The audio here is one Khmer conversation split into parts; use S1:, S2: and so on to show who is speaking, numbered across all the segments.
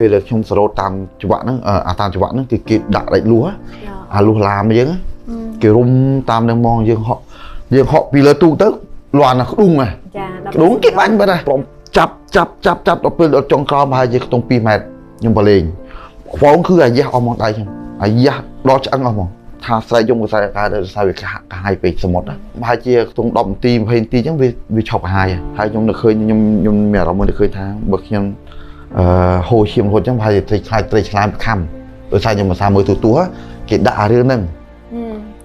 S1: ពេលដែលខ្ញុំសរោតតាមច្បាប់ហ្នឹងតាមច្បាប់ហ្នឹងគឺគេដាក់ដាច់លួសលួសឡាមអញ្ចឹងគេរុំតាមនឹងមកយើងហក់ពីលើទូទៅលាន់ណាក្ដុងហ៎ក្ដុងគេបាញ់បាត់ហ៎ព្រមចាប់ដល់ពេលដល់ចុងក្រោមហើយជាខ្ទង់2ម៉ែត្រខ្ញុំបលេងបងគឺអាយ៉ាស់អស់មកដៃខ្ញុំអាយ៉ាស់ដល់ឆ្អឹងអស់មកថាស្រែកយំកសែការដែលសារវាកាហាយពេកសមុទ្រប្រហែលជាខ្ទង់10នាទី20នាទីអញ្ចឹងវាឈប់កាហាយហើយខ្ញុំនឹកឃើញខ្ញុំមានអារម្មណ៍នឹកឃើញថាបើខ្ញុំហូរឈាមហូរអញ្ចឹងប្រហែលជាត្រីឆ្លាមខំដោយសារខ្ញុំមិនសារមើលទូទាស់គេដាក់អារឿងហ្នឹង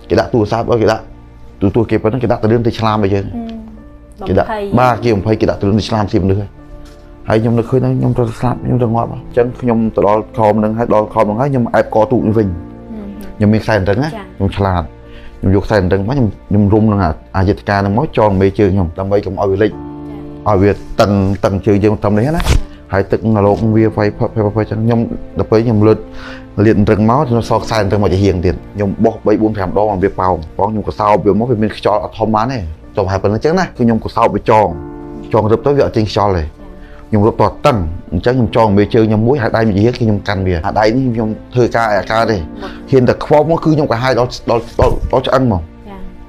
S1: គេដាក់ទូរស័ព្ទគេដាក់ទូទាស់គេប៉ុណ្ណឹងគេដាក់ទៅរឿងត្រីឆ្លាមអីយើងគេដាក់បាទគេ20គេដាក់ទៅរឿងត្រីឆ្លាមស៊ីមនុស្សហើយខ្ញុំនឹកឃើញថាខ្ញុំទៅស្លាប់ខ្ញុំទៅងាប់អញ្ចឹងខ្ញុំទៅដល់ខំហ្នឹងហើយដល់ខំហ្នឹងហើយខ្ញុំអែបកទូកនេះវិញខ្ញុំមានខ្សែរឹងណាខ្ញុំឆ្លាតខ្ញុំយកខ្សែរឹងមកខ្ញុំរុំនឹងអាយុទ្ធការហ្នឹងមកចងមេជើងខ្ញុំដើម្បីកុំឲ្យវាលិចឲ្យវាតឹងជើងយើងត្រឹមនេះណាហើយទឹកនៅលោកវាវាយផឹកចឹងខ្ញុំដល់ពេលខ្ញុំលឿនលាតរឹងមកខ្ញុំសល់ខ្សែរឹងមកជាហៀងទៀតខ្ញុំបោះ3 4 5ដងវាប៉ោងខ្ញុំក៏សោបវាមកវាមានខ្យល់អត់ធំបានទេទៅហើយប៉ុណ្្នឹងចឹងណាគឺខ្ញុំក៏សោបវាចងរឹបទៅវាអត់ចេញខ្យល់ទេខ្ញុំរត់តតឹងអញ្ចឹងខ្ញុំចងមេជើងខ្ញុំមួយហើយដៃមួយហៀងគឺខ្ញុំកាន់វាអាដៃនេះខ្ញុំធ្វើការអាការទេហ៊ានតែខ្វប់មកគឺខ្ញុំកាហាយដល់ឆ្អឹងមក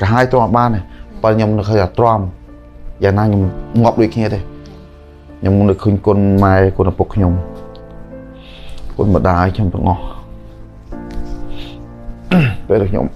S1: កាហាយទ្រាំបានទេបើខ្ញុំនៅឃើញថាទ្រាំយ៉ាងណាខ្ញុំងាប់ដូចគ្នាទេខ្ញុំនឹកឃើញគុណម៉ែគុណឪពុកខ្ញុំគុណម្ដាយខ្ញុំទាំងអស់ពេលខ្ញុំ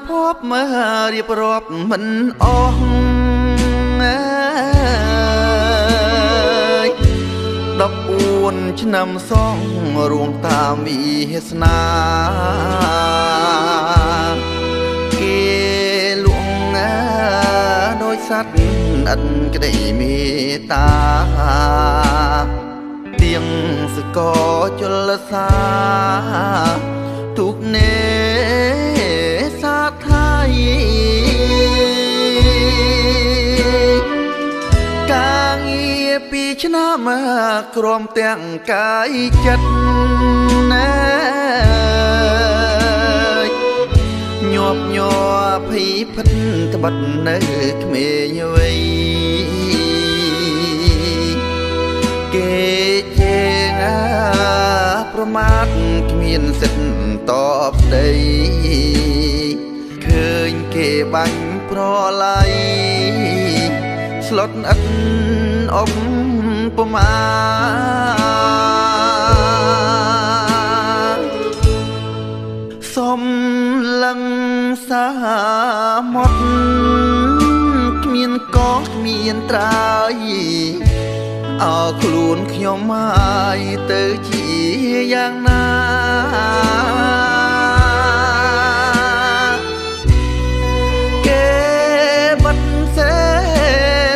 S1: พบมาเรียบรอบมันออกดอกอวนชนำซ่องรวงตามีเฮสนาเกลวงโดยสัตว์อันก็ได้เมตตาเตียงสกอจลสาทุกเนสาไทยกางเอียปีชนะมากรวมแต่งกายจัดนะหยอบหยอผีพันตบัดเนื้อเขมยไว้เกเจงประมาทเมียนเสร็จตอบได้เคยเก็บบังเพราะไรสลดอันอมประมาสมลังสาหมดเมียนกอกเมียนตรายเอาคลุนขยมไม้เตอจีอย่างนาเก็บัดเส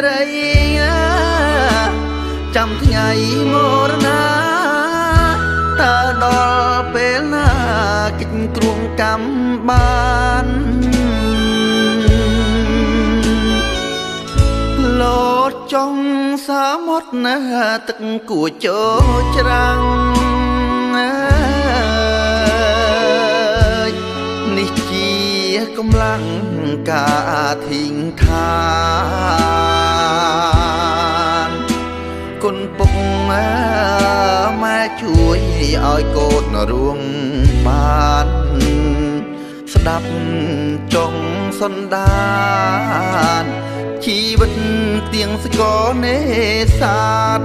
S1: รยจำที่ไงมรณาตาดอเปลากินกรุงกำบ้านโลดจงสาหมดนะตึกกูโจจรังนิจีกำลังกาทิ้งทานคนปุกแม่ช่วยอ้อยโกดนรวงบ้านสดับจงสนดานชีวิตเตียงสกอเนสาด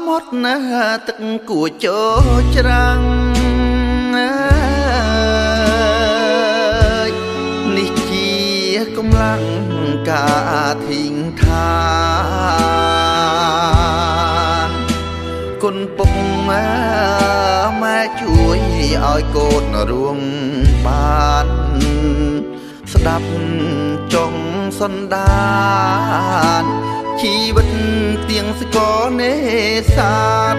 S1: មុទ្រណាទឹកគួចចូលច្រាំងនេះជាកម្លាំងការធីងថានគុណពុកម៉ែជួយឲ្យកូនរួងបានស្ដាប់ចុងសន្តានជីវិតទៀងសកលនេសាទ